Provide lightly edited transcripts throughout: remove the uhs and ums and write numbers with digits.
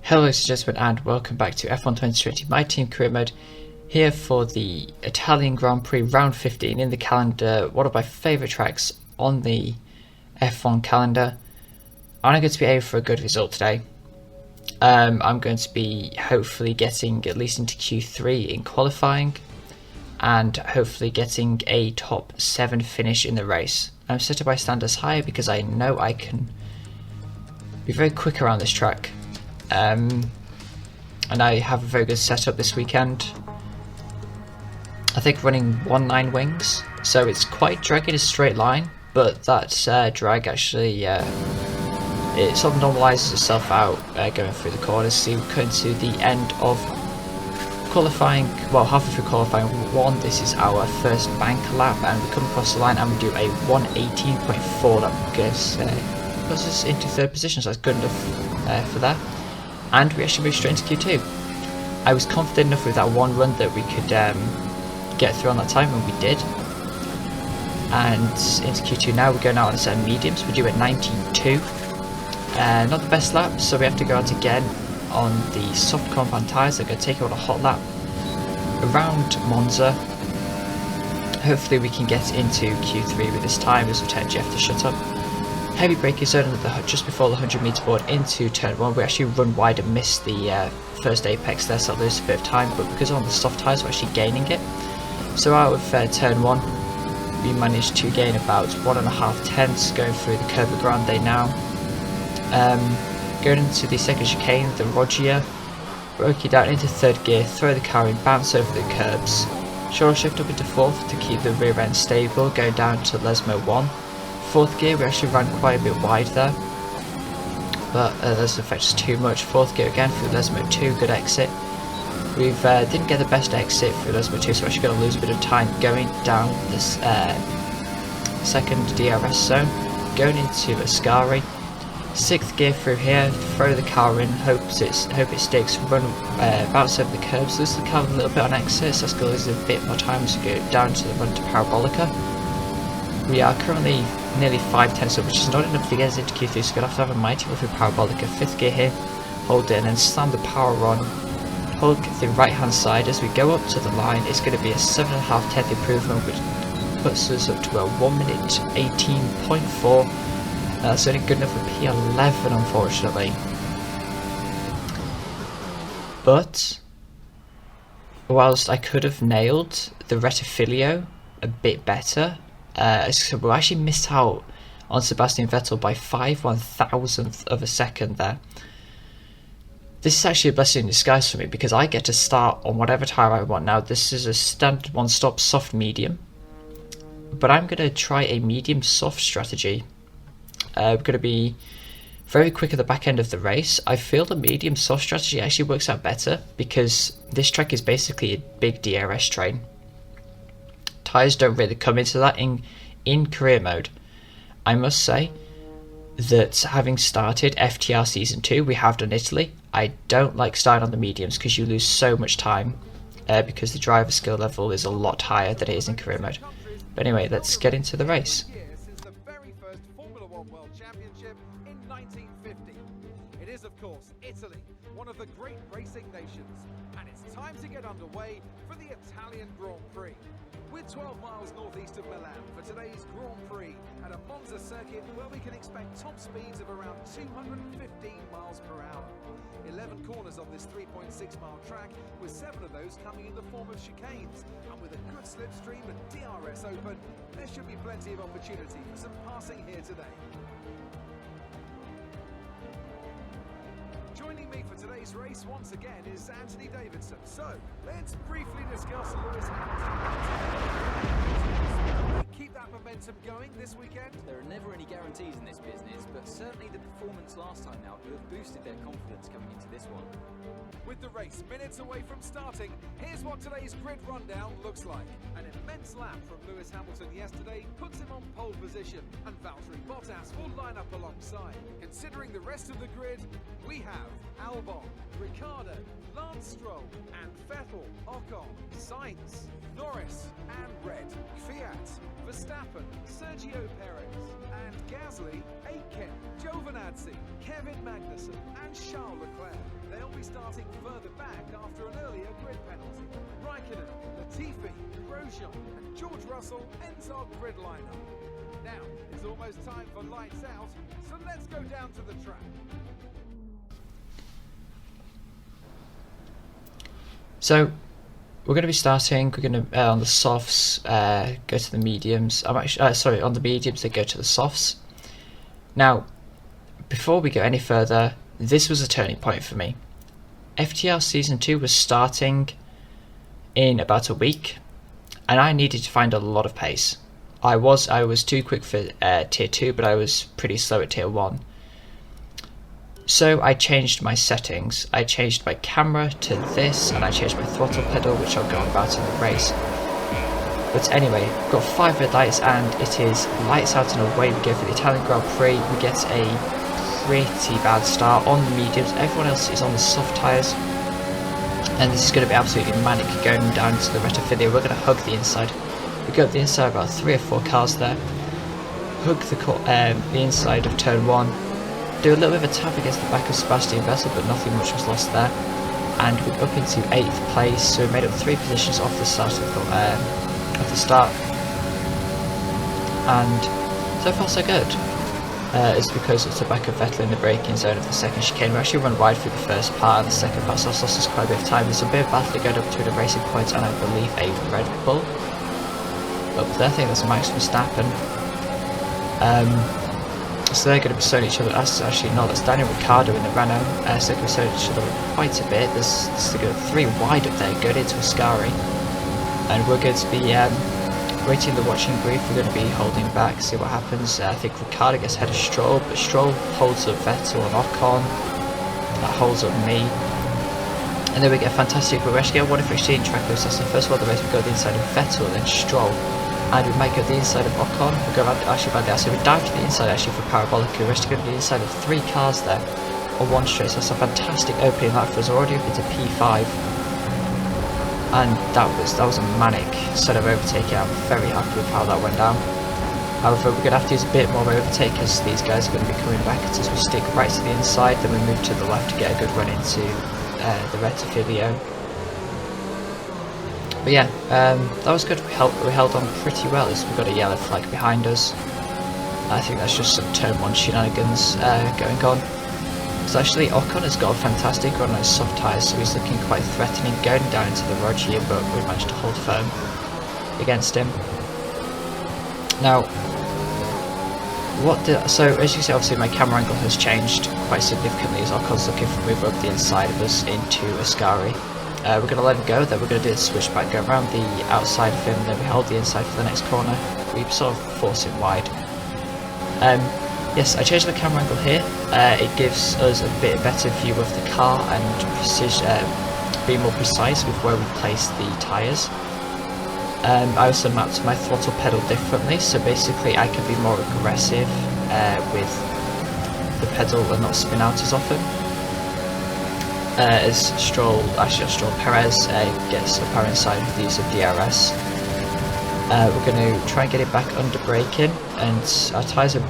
Hello ladies and gentlemen, and welcome back to F1 2020, my team career mode, here for the Italian Grand Prix round 15 in the calendar, one of my favourite tracks on the F1 calendar. I'm going to be aiming for a good result today. I'm going to be hopefully getting at least into Q3 in qualifying, and hopefully getting a top 7 finish in the race. I'm setting my standards higher because I know I can be very quick around this track. And I have a very good setup this weekend. I think running 1.9 wings, so it's quite draggy in a straight line, but that drag actually it sort of normalises itself out going through the corners. So we're coming to the end of qualifying, well, halfway through qualifying one. This is our first bank lap, and we come across the line and we do a 1:18.4. That puts us into third position, so that's good enough for that. And we actually moved straight into Q2. I was confident enough with that one run that we could get through on that time, and we did. And into Q2 now, we're going out on a set of mediums. We do a 92. Not the best lap, so we have to go out again on the soft compound tyres. They're going to take out a hot lap around Monza. Hopefully we can get into Q3 with this time, as we tell Jeff to shut up. Heavy braking zone just before the 100 meter board into turn 1. We actually run wide and miss the first apex there, so that loses a bit of time, but because on the soft tyres we're actually gaining it. So out of turn 1 we managed to gain about 1.5 tenths going through the Curva Grande now. Going into the second chicane, the Roggia, braking down into third gear, throw the car in, bounce over the curbs, short shift up into fourth to keep the rear end stable, going down to Lesmo 1. Fourth gear, we actually ran quite a bit wide there, but that doesn't affect us too much. Fourth gear again through Lesmo 2, good exit. We didn't get the best exit through Lesmo 2, so we're actually going to lose a bit of time going down this second DRS zone, going into Ascari. Sixth gear through here, throw the car in, hope it sticks, run, bounce over the curbs, lose the car a little bit on exit, so that's going to lose a bit more time to go down to the run to Parabolica. We are currently nearly 5 tenths up, which is not enough to get us into Q3, so we're going to have a mighty run through Parabolica. Fifth gear here, hold it, and then slam the power on, hold the right hand side. As we go up to the line, it's going to be a 7.5 tenth improvement, which puts us up to a 1:18.4. That's only good enough for P11, unfortunately. But whilst I could have nailed the Rettifilio a bit better, so we actually missed out on Sebastian Vettel by 5/1000th of a second there. This is actually a blessing in disguise for me, because I get to start on whatever tyre I want. Now this is a standard one stop soft medium, but I'm going to try a medium soft strategy. We're going to be very quick at the back end of the race. I feel the medium soft strategy actually works out better, because this track is basically a big DRS train. Tyres don't really come into that in career mode. I must say that having started FTR Season 2, we have done Italy. I don't like starting on the mediums because you lose so much time, because the driver skill level is a lot higher than it is in career mode. But anyway, let's get into the race. It is, of course, Italy, one of the great racing nations, and it's time to get underway for the Italian Grand Prix. We're 12 miles northeast of Milan for today's Grand Prix at a Monza circuit where we can expect top speeds of around 215 miles per hour. 11 corners on this 3.6-mile track, with 7 of those coming in the form of chicanes, and with a good slipstream and DRS open, there should be plenty of opportunity for some passing here today. Joining me for today's race once again is Anthony Davidson. So, let's briefly discuss Lewis Hamilton. Keep that momentum going this weekend? There are never any guarantees in this business, but certainly the performance last time out will have boosted their confidence coming into this one. With the race minutes away from starting, here's what today's grid rundown looks like. An immense lap from Lewis Hamilton yesterday puts him on pole position, and Valtteri Bottas will line up alongside. Considering the rest of the grid, we have Albon, Ricciardo, Lance Stroll, and Vettel, Ocon, Sainz, Norris, and Red, Fiat, Verstappen, Sergio Perez, and Gasly, Aitken, Giovinazzi, Kevin Magnussen, and Charles Leclerc. They be starting further back after an earlier grid penalty. Raikkonen, Latifi, Grosjean and George Russell ends our grid lineup. Now, it's almost time for lights out, so let's go down to the track. So, we're going to be starting, we're going to, on the softs, go to the mediums. I'm actually, sorry, on the mediums they go to the softs. Now, before we go any further, this was a turning point for me. FTR Season 2 was starting in about a week, and I needed to find a lot of pace. I was too quick for Tier 2, but I was pretty slow at Tier 1. So I changed my settings. I changed my camera to this, and I changed my throttle pedal, which I'll go on about in the race. But anyway, we've got 5 red lights, and it is lights out and away. We go for the Italian Grand Prix. We get a pretty bad start on the mediums. Everyone else is on the soft tyres, and this is going to be absolutely manic going down to the Rettifilia. We're going to hug the inside. We go up the inside, about 3 or 4 cars there. Hug the inside of turn 1. Do a little bit of a tap against the back of Sebastian Vettel, but nothing much was lost there. And we're up into 8th place, so we made up 3 positions off the start And so far so good. It's because it's the back of Vettel in the braking zone of the second chicane. We actually run wide through the first part, and the second part so lost us quite a bit of time. There's a bit of battle going up to the racing points, and I believe a Red Bull up there. I think that's Max Verstappen. So they're going to be slowing each other. That's actually not. That's Daniel Ricciardo in the Renault. So they're going to be slowing each other quite a bit. There's 3 wide up there, going into Ascari, and we're going to be waiting the watching brief. We're going to be holding back, see what happens. I think Ricciardo gets ahead of Stroll, but Stroll holds up Vettel and Ocon. That holds up me. And then we get a fantastic. We're actually get 1-15 track loose. That's the first one of the race. We go the inside of Vettel, then Stroll. And we might go to the inside of Ocon. We go actually by the outside. We dive to the inside actually for Parabolica. We're actually going to the inside of 3 cars there on one straight. So that's a fantastic opening lap for us. We're already up into P5, and that was a manic set of overtaking. I'm very happy with how that went down. However, we're going to have to use a bit more overtake because these guys are going to be coming back at us. We stick right to the inside, then we move to the left to get a good run into the Rettifilia. But yeah, that was good. We held on pretty well as we got a yellow flag behind us. I think that's just some turn 1 shenanigans going on. So actually Ocon has got a fantastic run on his soft tyres, so he's looking quite threatening going down into the Rogier, but we managed to hold firm against him. Now, so as you can see, obviously my camera angle has changed quite significantly as Ocon's looking for move up the inside of us into Ascari. We're going to let him go, then we're going to do a switchback, go around the outside of him, then we hold the inside for the next corner. We sort of force him wide. Yes, I changed the camera angle here. It gives us a bit better view of the car and be more precise with where we place the tyres. I also mapped my throttle pedal differently, so basically I can be more aggressive with the pedal and not spin out as often. As Perez gets up our inside with the use of DRS. We're going to try and get it back under braking, and our tyres are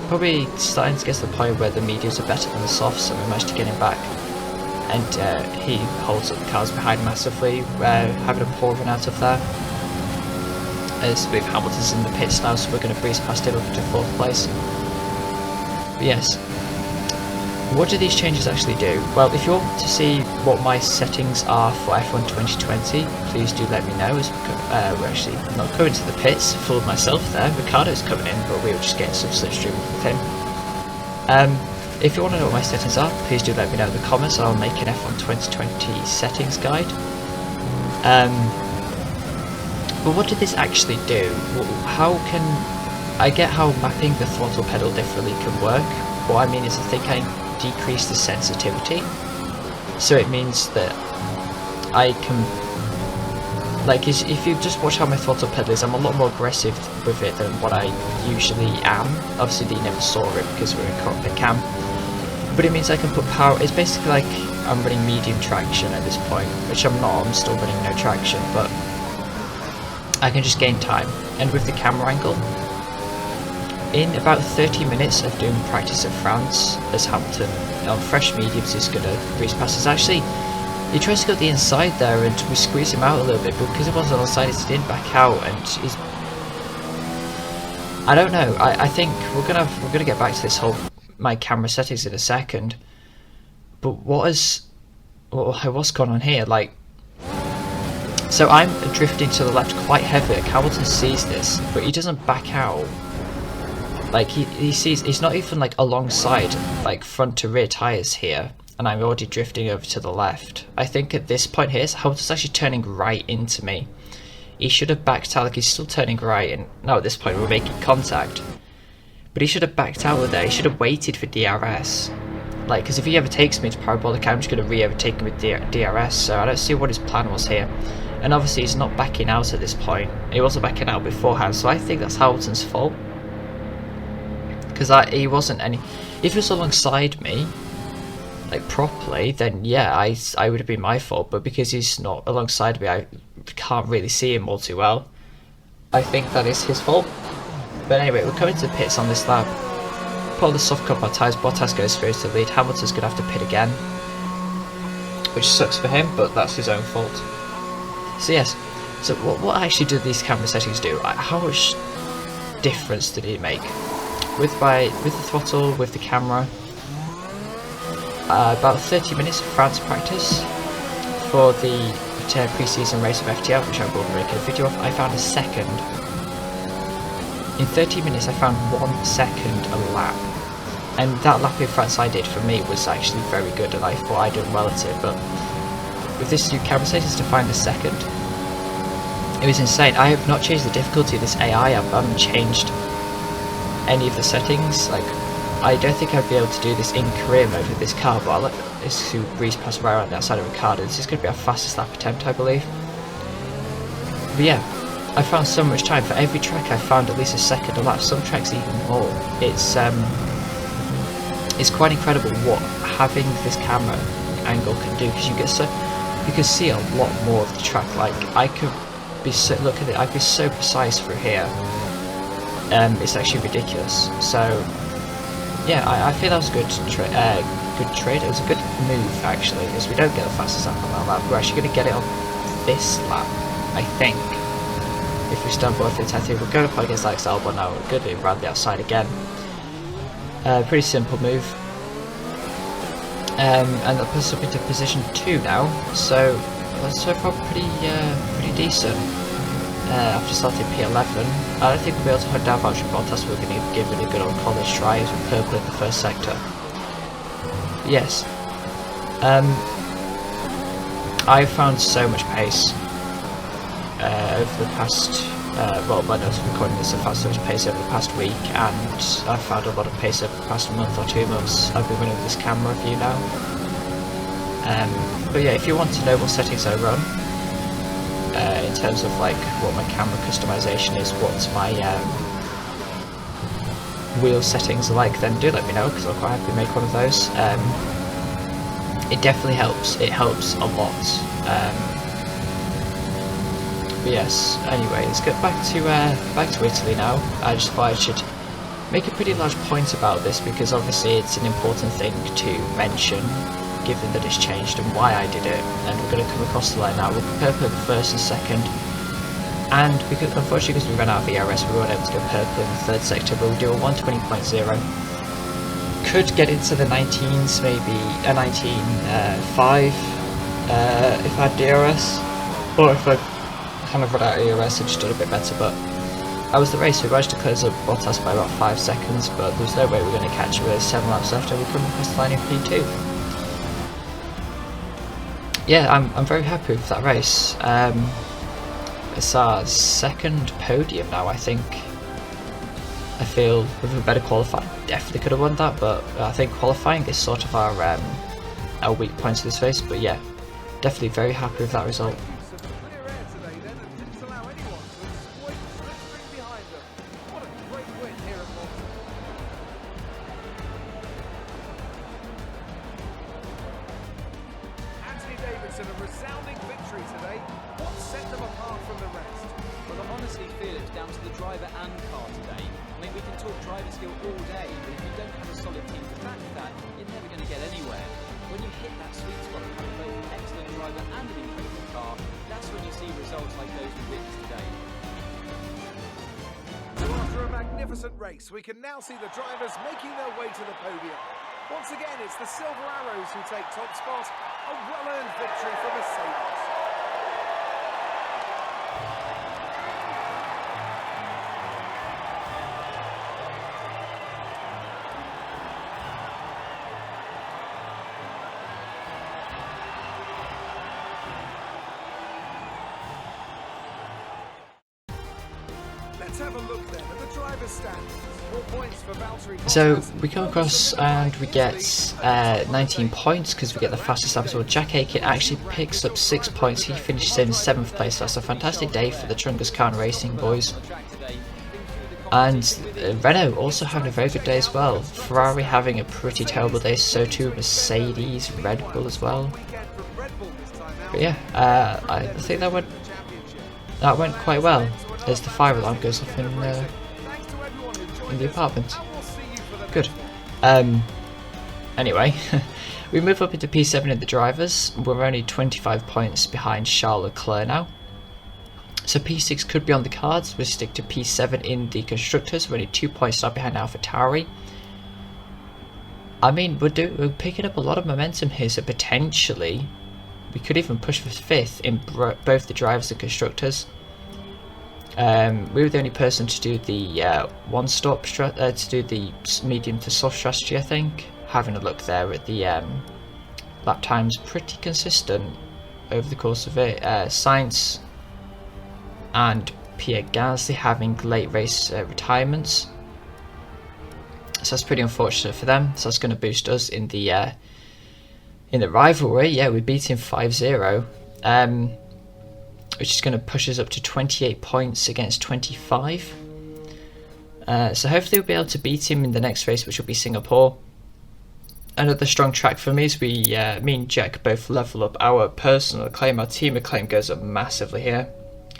probably starting to get to the point where the mediums are better than the softs, so we managed to get him back. And he holds up the cars behind massively, having a poor run out of there. As with Hamilton's in the pits now, so we're going to breeze past him up to 4th place. But yes, what do these changes actually do? Well, if you want to see what my settings are for F1 2020, please do let me know, as we're actually not going to the pits. Fooled myself there. Ricciardo's coming in, but we were just getting some slipstream with him. If you want to know what my settings are, please do let me know in the comments. I'll make an F1 2020 settings guide. But what did this actually do? How can I get how mapping the throttle pedal differently can work? What I mean is I think I decrease the sensitivity, so it means that I can, like, if you just watch how my throttle pedal is, I'm a lot more aggressive with it than what I usually am. Obviously you never saw it because we're in cockpit cam, but it means I can put power. It's basically like I'm running medium traction at this point, which I'm not. I'm still running no traction, but I can just gain time. And with the camera angle, in about 30 minutes of doing practice at France, as Hamilton on fresh mediums is going to race past us. Actually, he tries to go to the inside there, and we squeeze him out a little bit, but because it wasn't onside, he didn't back out, and he's... I don't know. I think we're gonna get back to this whole my camera settings in a second. But what's going on here? Like, so I'm drifting to the left quite heavily. Hamilton sees this, but he doesn't back out. Like he sees, he's not even like alongside like front to rear tires here, and I'm already drifting over to the left. I think at this point here, Hamilton's actually turning right into me. He should have backed out. Like, he's still turning right, and now at this point we're making contact. But he should have backed out with there. He should have waited for DRS. Like, because if he ever takes me to parabolic, I'm just going to re-overtake him with DRS. So I don't see what his plan was here. And obviously he's not backing out at this point. He wasn't backing out beforehand, so I think that's Hamilton's fault. Because he wasn't any... If he was alongside me, like properly, then yeah, I would have been my fault. But because he's not alongside me, I can't really see him all too well. I think that is his fault. But anyway, we're coming to the pits on this lap. Pull the soft cup on tyres, Bottas goes through to the lead, Hamilton's going to have to pit again. Which sucks for him, but that's his own fault. So yes, so what actually do these camera settings do? How much difference did it make? With the throttle, with the camera, about 30 minutes of France practice for the pre-season race of FTL, which I will be making a video of. I found a second. In 30 minutes I found 1 second a lap, and that lap in France I did for me was actually very good, and I thought I did well at it. But with this new camera settings, to find a second, it was insane. I have not changed the difficulty of this AI. I haven't changed any of the settings. Like, I don't think I'd be able to do this in career mode with this car, but I'll let this to breeze past right around the outside of Ricardo. This is going to be our fastest lap attempt, I believe. But yeah, I found so much time. For every track I found at least a second a lap, some tracks even more. It's quite incredible what having this camera angle can do, because you can see a lot more of the track. Like, I could be look at it, I could be so precise through here. It's actually ridiculous. So yeah, I feel that was a good trade. It was a good move actually, as we don't get the fastest lap on that lap. We're actually going to get it on this lap, I think. If we stand both it, I think we're going to play against Alex Albon now. We're going to be around the outside again. Pretty simple move. And that puts us up into position 2 now. So far pretty decent. After starting P11, I don't think we'll be able to hunt down Valtteri Bottas. We're going to give it a good old college try as we're purple in the first sector. Yes. I found so much pace over the past, well, by the time I'm recording this, I've found so much pace over the past week, and I've found a lot of pace over the past month or 2 months. I've been running with this camera review now. But yeah, if you want to know what settings I run, in terms of like what my camera customization is, what my wheel settings are like, then do let me know, because I'll quite happy to make one of those. It definitely helps. It helps a lot. But yes. Anyway, let's get back to Italy now. I just thought I should make a pretty large point about this, because obviously it's an important thing to mention, given that it's changed and why I did it. And we're going to come across the line now. We'll be purple in the first and second, and because unfortunately because we ran out of ERS, we weren't able to go purple in the third sector, but we'll do a 120.0. Could get into the 19s, maybe a 19.5 if I had DRS, or if I kind of run out of ERS and just done a bit better. But that was the race. We managed to close up Bottas by about 5 seconds, but there's no way we're going to catch him with 7 laps left, and we come across the line in P2. Yeah, I'm very happy with that race. It's our second podium now, I think. I feel with a better qualifying, definitely could have won that, but I think qualifying is sort of our weak point of this race. But yeah, definitely very happy with that result. A resounding victory today. What set them apart from the rest? Well, I honestly feel it was down to the driver and car today. I mean, we can talk driver skill all day, but if you don't have a solid team to back that, you're never going to get anywhere. When you hit that sweet spot of having both an excellent driver and an incredible car, that's when you see results like those we witnessed today. So after a magnificent race, we can now see the drivers making their way to the podium. Once again, it's the Silver Arrows who take top spot. A well-earned victory for Mercedes. Let's have a look then at the driver's standings. 4 points for Valtteri. So we come across and we get 19 points because we get the fastest lap as well. Jack Aiken actually picks up 6 points. He finishes in 7th place. That's a fantastic day for the Trungus Khan Racing boys. And Renault also having a very good day as well. Ferrari having a pretty terrible day, so too Mercedes, Red Bull as well. But yeah, I think that went quite well as the fire alarm goes off in the apartment. Good. Anyway, we move up into P7 in the drivers. We're only 25 points behind Charles Leclerc now. So P6 could be on the cards. We'll stick to P7 in the constructors. We're only 2 points up behind AlphaTauri. I mean, we're picking up a lot of momentum here, so potentially we could even push for 5th in both the drivers and constructors. We were the only person to do the one-stop to do the medium to soft strategy, I think. Having a look there at the lap times, pretty consistent over the course of it. Sainz and Pierre Gasly having late race retirements, so that's pretty unfortunate for them. So that's going to boost us in the rivalry. Yeah, we beat him 5-0. Which is going to push us up to 28 points against 25. So hopefully we'll be able to beat him in the next race, which will be Singapore. Another strong track for me is me and Jack both level up our personal acclaim. Our team acclaim goes up massively here,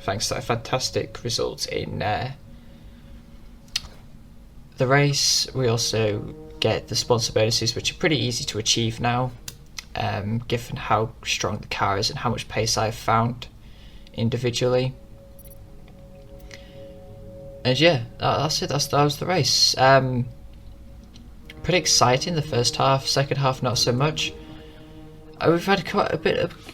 thanks to a fantastic result in the race. We also get the sponsor bonuses, which are pretty easy to achieve now, given how strong the car is and how much pace I've found individually. And yeah, that's it. That was the race. Pretty exciting the first half. Second half not so much. We've had a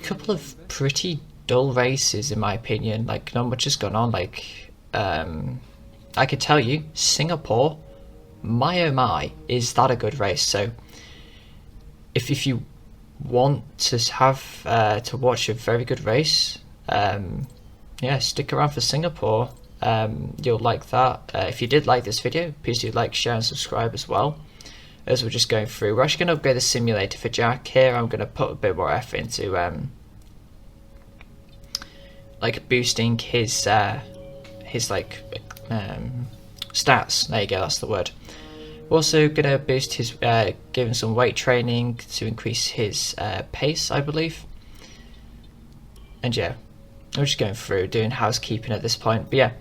couple of pretty dull races in my opinion. Like, not much has gone on. Like, I could tell you, Singapore, my oh my, is that a good race. So if you want to have to watch a very good race, yeah, stick around for Singapore. You'll like that. If you did like this video, please do like, share and subscribe as well. As we're just going through, we're actually going to upgrade the simulator for Jack here. I'm going to put a bit more effort into like boosting his like stats. There you go, that's the word. We're also going to boost his give him some weight training to increase his pace, I believe. And yeah, I'm just going through doing housekeeping at this point. But yeah,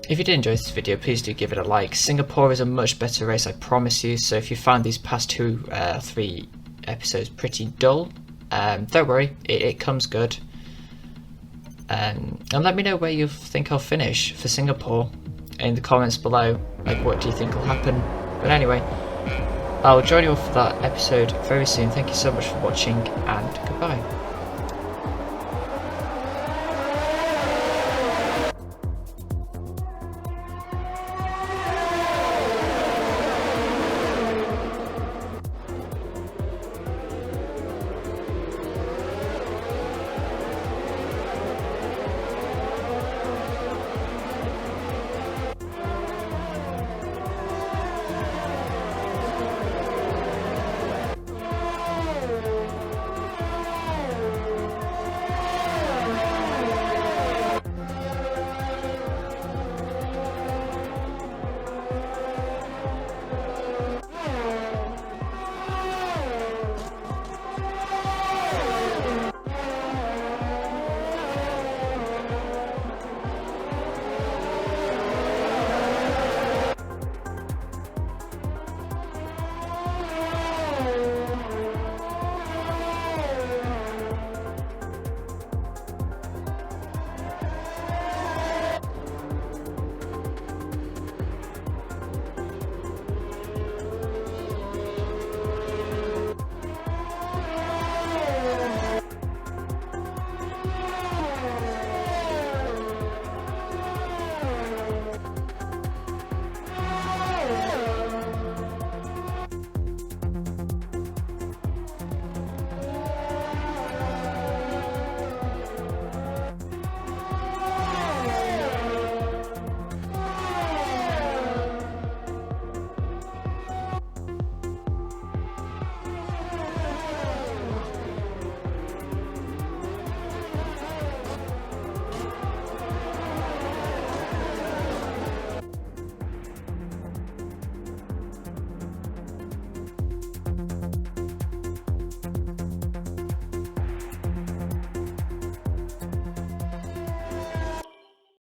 if you did enjoy this video, please do give it a like. Singapore is a much better race, I promise you. So if you found these past 3 episodes pretty dull, don't worry, it comes good. And let me know where you think I'll finish for Singapore in the comments below. Like, what do you think will happen? But anyway, I'll join you all for that episode very soon. Thank you so much for watching, and goodbye.